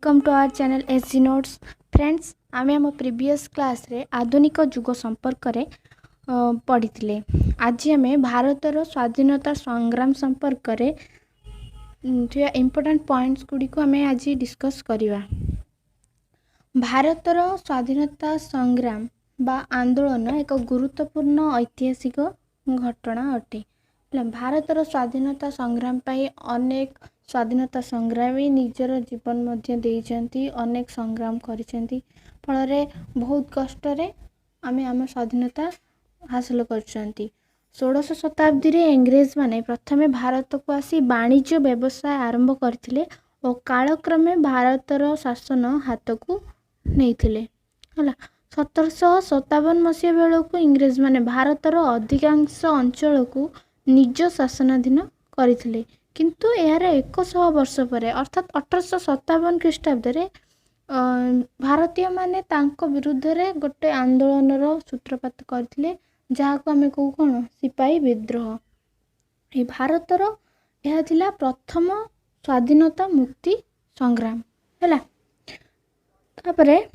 Welcome to our channel SG notes friends आमे हम previous class रे आधुनिक जुग संपर्क रे पढ़ी आज आम भारतर स्वाधीनता संग्राम संपर्क रे इम्पोर्टेंट पॉइंट्स गुड़ी को आम आज डिस्कस करवा। भारतर स्वाधीनता संग्राम बा आंदोलन एक गुरुत्वपूर्ण ऐतिहासिक घटना अटे। भारतर स्वाधीनता संग्राम पाई अनेक स्वाधीनता संग्रामी निजर जीवन मध्य देइचंती, अनेक संग्राम करिसेंती, फल बहुत कष्ट रे आमे आम स्वाधीनता हासिल करचंती। 16 शताब्दी रे इंग्रेज माने प्रथमे भारत को आसी वाणिज्य व्यवसाय आरंभ करथिले और कालक्रमे भारतर शासन हाथ को नैथिले हला। 1757 मसीहा बेलू इंग्रेज माने भारतर अधिकांश अंचल को निज शासनाधीन करथिले, किंतु यार 100 वर्ष पर अर्थात 1857 ख्रीष्टाब्द रे भारतीय माने तांको विरुद्ध रे गोटे आंदोलन रो सूत्रपात करथिले, जहा को हमें कहू कोन सिपाही विद्रोह। ए भारतर यह थिला प्रथम स्वाधीनता मुक्ति संग्राम हैला। तापरे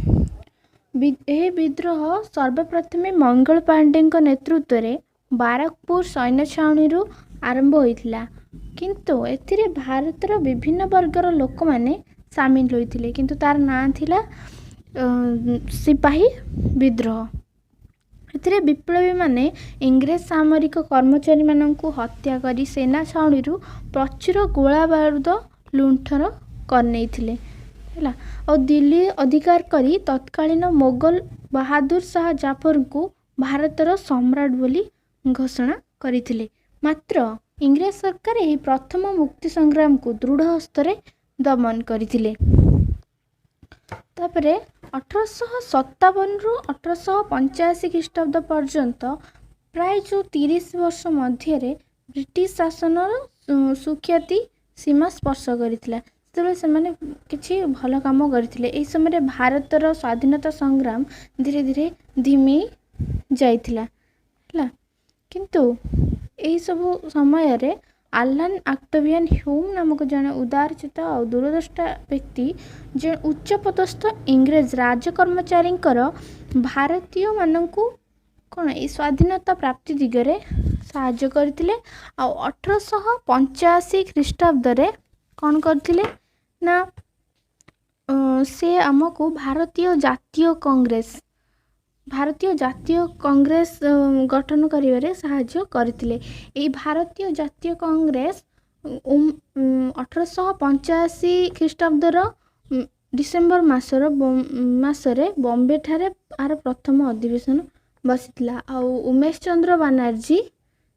ए विद्रोह सर्वप्रथमे मंगल पांडे नेतृत्व रे बारकपुर सैन्य छाउनी रु आरंभ होइथिला, किंतु एथिरे भारतर विभिन्न वर्गर लोक माने सामिल होइथिले, किंतु तार नाम थिला सिपाही विद्रोह। एथिरे विप्लवी माने इंग्रेज सामरिक कर्मचारी माननकु हत्या करी सेना छाउनी रु प्रचुर गोला बारूद लुंठन करनेइथिले हैला और दिल्ली अधिकार करी तत्कालीन मोगल बहादुर शाह जाफर को भारतर सम्राट बोली घोषणा करिथिले। मात्र इंग्रेज सरकार यही प्रथम मुक्ति संग्राम को दृढ़ हस्तरे दमन करथिले। तापरे 1857 रु 1885 ख्रीष्टाब्द पर्यंत प्राय जो 30 वर्ष मध्य ब्रिटिश शासन सुख्याति सीमा स्पर्श करथिला। तेबे से माने किछि भल काम करथिले। एई समय भारतर स्वाधीनता संग्राम धीरे धीरे धीमी जाइथिला हैला, किंतु एही सब समय रे आलन ऑक्टेवियन ह्यूम नामक जने उदारचित और दूरदृष्टा व्यक्ति जे उच्च पदस्थ इंग्रेज राजकर्मचारी भारतीय माननकु कोन ए स्वाधीनता प्राप्ति दिगरे साहाय्य करथिले। आ 1885 ख्रीष्टाब्द रे कोन करथिले ना से आमको भारतीय जातीय कांग्रेस गठन करिवारे साहाय्य करथिले। एई भारतीय जातीय कांग्रेस 1885 ख्रीष्टाब्द डिसेम्बर मासरे बॉम्बे ठारे आर प्रथम अधिवेशन बसितला। आ उमेश चंद्र बनर्जी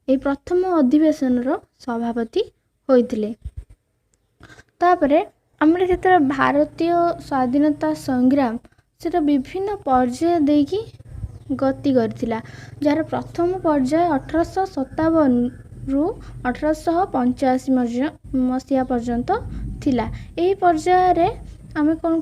ए प्रथम अधिवेशन रो सभापति होइथिले। तापरे हमरे जेतरा भारतीय स्वाधीनता संग्राम सेटा विभिन्न पर्याय देकी गति करथिला, जार प्रथम पर्याय 1857 रु 1885 मसीहा पर्यंत थिला। एही पर्याय रे आमे कोन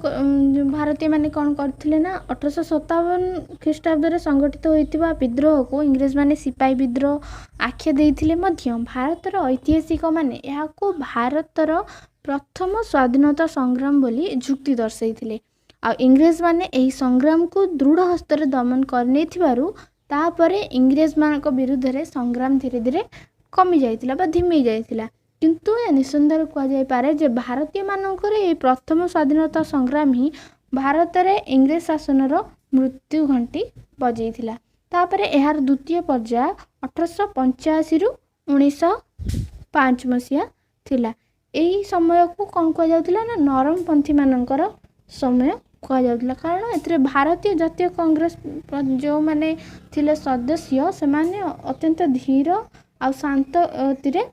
भारतीय माने कोन करथिले ना 1857 ख्रीष्टाब्द रे संगठित होइतिबा विद्रोह को इंग्रेज माने सिपाही विद्रोह आख्या देइथिले मध्य भारतर ऐतिहासिक माने यहा को भारतर प्रथम स्वाधीनता संग्राम बोली जुक्ति दर्शाइथिले। आ इंग्रेज माने एही संग्राम को दृढ़ हस्तर दमन करने थिबारु तापरे इंग्रेज मानक विरुद्ध रे संग्राम धीरे धीरे कमी जाइतिला बा धीमी जाइतिला, किंतु ए निसंदेह कह जाय पारे जे भारतीय मानकर ए प्रथम स्वाधीनता संग्राम ही भारत रे इंग्रेज शासन रो मृत्यु घंटी बजैतिला। तापरे एहार द्वितीय पर्याय 1885 रु 1905 मसीहा थिला। एही समय को कोन कह जाउतिला ना नरम पंथी मानकर समय कह जाउतिला, कारण एतरे भारतीय जातीय कांग्रेस जो माने थिले सदस्य से माने अत्यंत धीर आ शांत तिरे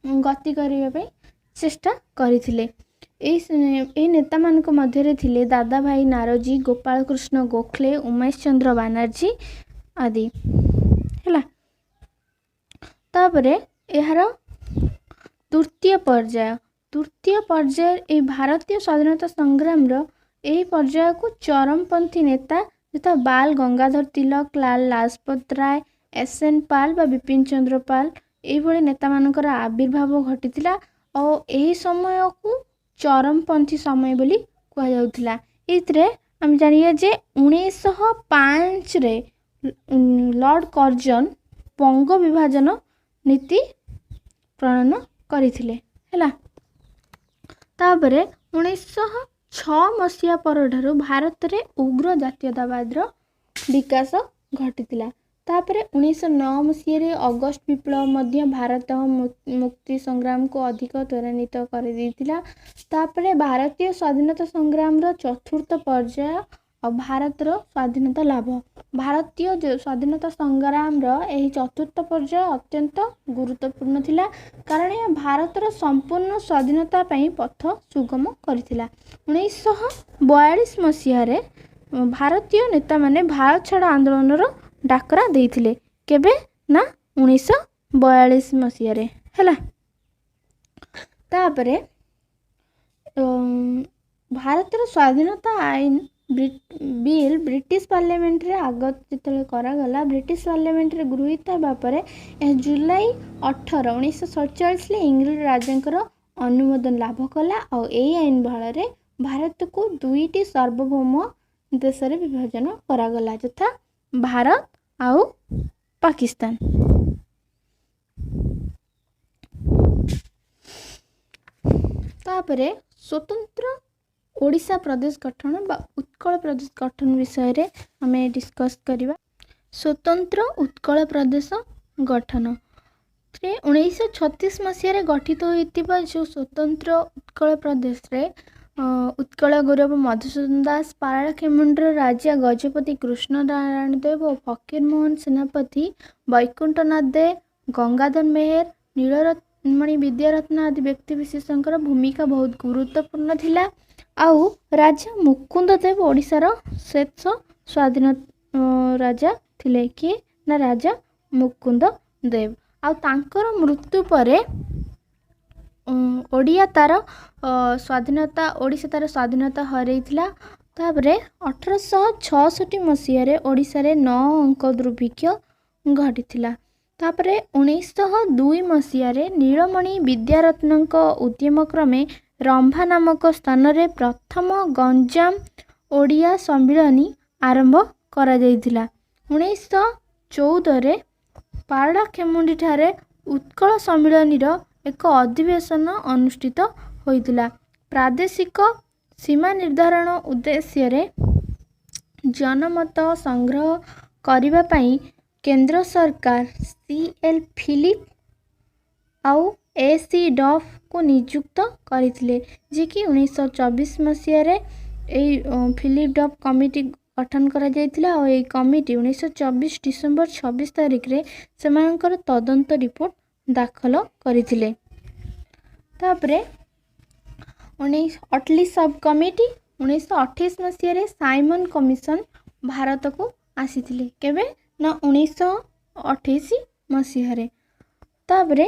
गति करिवे पे चेष्टा करिथिले। एही नेता मानक मध्य रे थिले दादा भाई नारोजी, गोपाल कृष्ण गोखले, उमेश चंद्र बनर्जी आदि हैला। तापरे एहार तृतीय पर्याय ए भारतीय स्वाधीनता संग्राम रो एही पर्याय को चरमपंथी नेता जथा बाल गंगाधर तिलक, लाल लाजपत राय, एसएन पाल बा विपिन चंद्र पाल एही भली नेता मानकर आविर्भाव घटितिला। और एही समय को ଚରମପନ୍ଥୀ ସମୟ ବୋଲି କୁହାଯାଉଥିଲା। ଏଇଥିରେ ଆମେ ଜାଣିବା ଯେ 1905ରେ ଲର୍ଡ଼ କର୍ଜନ ବଙ୍ଗ ବିଭାଜନ ନୀତି ପ୍ରଣୟନ କରିଥିଲେ ହେଲା। ତାପରେ 1906 ମସିହା ପରଠାରୁ ଭାରତରେ ଉଗ୍ର ଜାତୀୟତାବାଦର ବିକାଶ ଘଟିଥିଲା। ତାପରେ 1909 ମସିହାରେ ଅଗଷ୍ଟ ବିପ୍ଳବ ମଧ୍ୟ ଭାରତ ମୁକ୍ତି ସଂଗ୍ରାମକୁ ଅଧିକ ତ୍ୱରାନ୍ୱିତ କରିଦେଇଥିଲା। ତାପରେ ଭାରତୀୟ ସ୍ୱାଧୀନତା ସଂଗ୍ରାମର ଚତୁର୍ଥ ପର୍ଯ୍ୟାୟ ଆଉ ଭାରତର ସ୍ୱାଧୀନତା ଲାଭ। ଭାରତୀୟ ସ୍ୱାଧୀନତା ସଂଗ୍ରାମର ଏହି ଚତୁର୍ଥ ପର୍ଯ୍ୟାୟ ଅତ୍ୟନ୍ତ ଗୁରୁତ୍ୱପୂର୍ଣ୍ଣ ଥିଲା, କାରଣ ଏହା ଭାରତର ସମ୍ପୂର୍ଣ୍ଣ ସ୍ୱାଧୀନତା ପାଇଁ ପଥ ସୁଗମ କରିଥିଲା। 1942 ମସିହାରେ ଭାରତୀୟ ନେତାମାନେ ଭାରତ ଛାଡ଼ ଆନ୍ଦୋଳନର ଡାକରା ଦେଇଥିଲେ। କେବେ ନା 1942 ମସିହାରେ ହେଲା। ତାପରେ ଭାରତର ସ୍ୱାଧୀନତା ଆଇନ ବିଲ୍ ବ୍ରିଟିଶ ପାର୍ଲିଆମେଣ୍ଟରେ ଆଗତ ଯେତେବେଳେ କରାଗଲା, ବ୍ରିଟିଶ ପାର୍ଲିଆମେଣ୍ଟରେ ଗୃହୀତ ହେବା ପରେ ଏହା ଜୁଲାଇ 18, 1947ରେ ଇଂରେଜ ରାଜାଙ୍କର ଅନୁମୋଦନ ଲାଭ କଲା। ଆଉ ଏହି ଆଇନ ବଳରେ ଭାରତକୁ ଦୁଇଟି ସାର୍ବଭୌମ ଦେଶରେ ବିଭାଜନ କରାଗଲା, ଯଥା ଭାରତ ଆଉ ପାକିସ୍ତାନ। ତାପରେ ସ୍ୱତନ୍ତ୍ର ଓଡ଼ିଶା ପ୍ରଦେଶ ଗଠନ ବା ଉତ୍କଳ ପ୍ରଦେଶ ଗଠନ ବିଷୟରେ ଆମେ ଡିସ୍କସ୍ କରିବା। ସ୍ୱତନ୍ତ୍ର ଉତ୍କଳ ପ୍ରଦେଶ ଗଠନ 1936 ମସିହାରେ ଗଠିତ ହୋଇଥିବା ଯେଉଁ ସ୍ୱତନ୍ତ୍ର ଉତ୍କଳ ପ୍ରଦେଶରେ ଉତ୍କଳ ଗୌରବ ମଧୁସୂଦନ ଦାସ, ପାରଳାଖେମୁଣ୍ଡିର ରାଜା ଗଜପତି କୃଷ୍ଣନାରାୟଣ ଦେବ ଓ ଫକୀରମୋହନ ସେନାପତି, ବୈକୁଣ୍ଠନାଥ ଦେବ, ଗଙ୍ଗାଧର ମେହେର, ନୀଳମଣି ବିଦ୍ୟାରତ୍ନ ଆଦି ବ୍ୟକ୍ତିବିଶେଷଙ୍କର ଭୂମିକା ବହୁତ ଗୁରୁତ୍ୱପୂର୍ଣ୍ଣ ଥିଲା। ଆଉ ରାଜା ମୁକୁନ୍ଦ ଦେବ ଓଡ଼ିଶାର ଶେଷ ସ୍ୱାଧୀନ ରାଜା ଥିଲେ। କିଏ ନା ରାଜା ମୁକୁନ୍ଦ ଦେବ। ଆଉ ତାଙ୍କର ମୃତ୍ୟୁ ପରେ ଓଡ଼ିଶା ତାର ସ୍ୱାଧୀନତା ହରାଇଥିଲା। ତାପରେ 1866 ମସିହାରେ ଓଡ଼ିଶାରେ 9 ଅଙ୍କ ଦୁର୍ଭିକ୍ଷ ଘଟିଥିଲା। ତାପରେ 1902 ମସିହାରେ ନୀଳମଣି ବିଦ୍ୟାରତ୍ନଙ୍କ ଉଦ୍ୟମ କ୍ରମେ ରମ୍ଭା ନାମକ ସ୍ଥାନରେ ପ୍ରଥମ ଗଞ୍ଜାମ ଓଡ଼ିଆ ସମ୍ମିଳନୀ ଆରମ୍ଭ କରାଯାଇଥିଲା। 1914ରେ ପାରଳାଖେମୁଣ୍ଡିଠାରେ ଉତ୍କଳ ସମ୍ମିଳନୀର ଏକ ଅଧିବେଶନ ଅନୁଷ୍ଠିତ ହୋଇଥିଲା। ପ୍ରାଦେଶିକ ସୀମା ନିର୍ଦ୍ଧାରଣ ଉଦ୍ଦେଶ୍ୟରେ ଜନମତ ସଂଗ୍ରହ କରିବା ପାଇଁ କେନ୍ଦ୍ର ସରକାର CL ଫିଲିପ ଆଉ AC ଡଫ୍ଙ୍କୁ ନିଯୁକ୍ତ କରିଥିଲେ, ଯିଏକି 1924 ମସିହାରେ ଏହି ଫିଲିପ ଡଫ୍ କମିଟି ଗଠନ କରାଯାଇଥିଲା। ଆଉ ଏହି କମିଟି 1924 ଡିସେମ୍ବର 26 ତାରିଖରେ ସେମାନଙ୍କର ତଦନ୍ତ ରିପୋର୍ଟ ଦାଖଲ କରିଥିଲେ। ତାପରେ ଅଟଲି ସବ୍ କମିଟି 1928 ମସିହାରେ ସାଇମନ କମିଶନ ଭାରତକୁ ଆସିଥିଲେ। କେବେ ନା 1928 ମସିହାରେ। ତାପରେ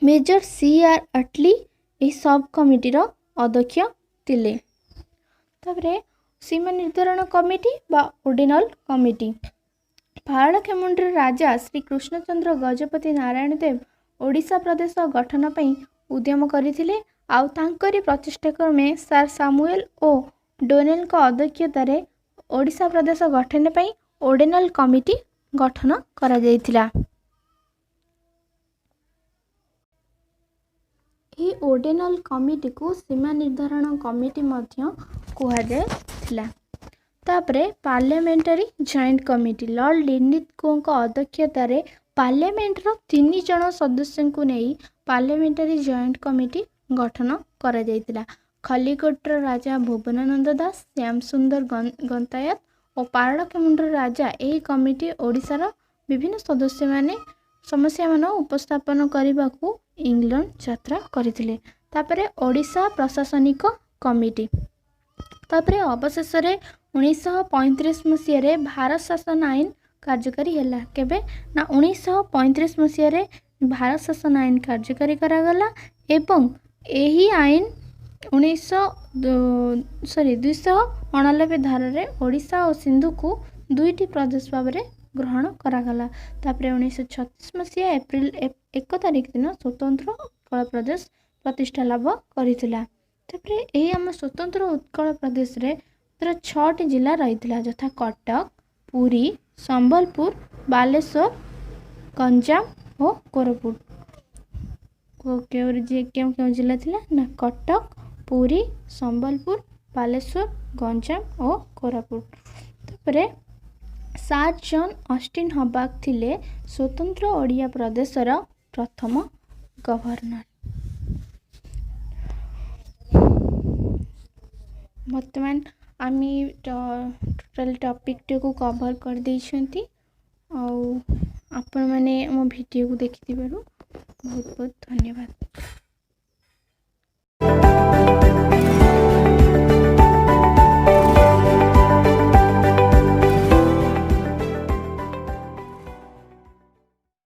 ମେଜର CR ଅଟଲି ଏହି ସବ୍ କମିଟିର ଅଧ୍ୟକ୍ଷ ଥିଲେ। ତାପରେ ସୀମା ନିର୍ଦ୍ଧାରଣ କମିଟି ବା ଓଡିନାଲ କମିଟି। ପାରଳାଖେମୁଣ୍ଡିର ରାଜା ଶ୍ରୀ କୃଷ୍ଣଚନ୍ଦ୍ର ଗଜପତି ନାରାୟଣ ଦେବ ଓଡ଼ିଶା ପ୍ରଦେଶ ଗଠନ ପାଇଁ ଉଦ୍ୟମ କରିଥିଲେ। ଆଉ ତାଙ୍କରି ପ୍ରଚେଷ୍ଟା କ୍ରମେ ସାର୍ ସାମୁଏଲ ଓ ଡୋନେଲଙ୍କ ଅଧ୍ୟକ୍ଷତାରେ ଓଡ଼ିଶା ପ୍ରଦେଶ ଗଠନ ପାଇଁ ଓଡିନାଲ କମିଟି ଗଠନ କରାଯାଇଥିଲା। ଏହି ଓଡିନାଲ କମିଟିକୁ ସୀମା ନିର୍ଦ୍ଧାରଣ କମିଟି ମଧ୍ୟ କୁହାଯାଇଥିଲା। ତାପରେ ପାର୍ଲିଆମେଣ୍ଟାରୀ ଜଏଣ୍ଟ କମିଟି ଲର୍ଡ଼ ଲିନିଥ୍ଗୋଙ୍କ ଅଧ୍ୟକ୍ଷତାରେ ପାର୍ଲିଆମେଣ୍ଟର 3 ଜଣ ସଦସ୍ୟଙ୍କୁ ନେଇ ପାର୍ଲିଆମେଣ୍ଟାରୀ ଜଏଣ୍ଟ କମିଟି ଗଠନ କରାଯାଇଥିଲା। ଖଲିକୋଟର ରାଜା ଭୁବନାନନ୍ଦ ଦାସ, ଶ୍ୟାମସୁନ୍ଦର ଗନ୍ତାୟତ ଓ ପାରଳାଖେମୁଣ୍ଡିର ରାଜା ଏହି କମିଟି ଓଡ଼ିଶାର ବିଭିନ୍ନ ସମସ୍ୟାମାନ ଉପସ୍ଥାପନ କରିବାକୁ ଇଂଲଣ୍ଡ ଯାତ୍ରା କରିଥିଲେ। ତାପରେ ଓଡ଼ିଶା ପ୍ରଶାସନିକ କମିଟି। ତାପରେ ଅବଶେଷରେ 1935 ମସିହାରେ ଭାରତ ଶାସନ ଆଇନ କାର୍ଯ୍ୟକାରୀ ହେଲା। କେବେ ନା 1935 ମସିହାରେ ଭାରତ ଶାସନ ଆଇନ କାର୍ଯ୍ୟକାରୀ କରାଗଲା ଏବଂ ଏହି ଆଇନ 289 ଧାରାରେ ଓଡ଼ିଶା ଓ ସିନ୍ଧୁକୁ 2ଟି ପ୍ରଦେଶ ଭାବରେ ଗ୍ରହଣ କରାଗଲା। ତାପରେ 1936 ମସିହା ଏପ୍ରିଲ 1 ତାରିଖ ଦିନ ସ୍ୱତନ୍ତ୍ର ଉତ୍କଳ ପ୍ରଦେଶ ପ୍ରତିଷ୍ଠା ଲାଭ କରିଥିଲା। तापर यही आम स्वतंत्र उत्कल प्रदेश रे तर 6टी जिला रही यथा कटक, पुरी, संबलपुर, बालेश्वर, गंजाम और कोरापुट। क्यों क्यों जिला थिला ना कटक, पुरी, संबलपुर, बालेश्वर, गंजाम और कोरापुट। तापर 7 जन ऑस्टिन हबाक थिले स्वतंत्र ओडिया प्रदेशर प्रथम गवर्नर। वर्तमान आमी टोटल टॉपिक टी को कवर कर देइछंती। आपण माने मो वीडियो को देखि बहुत बहुत धन्यवाद।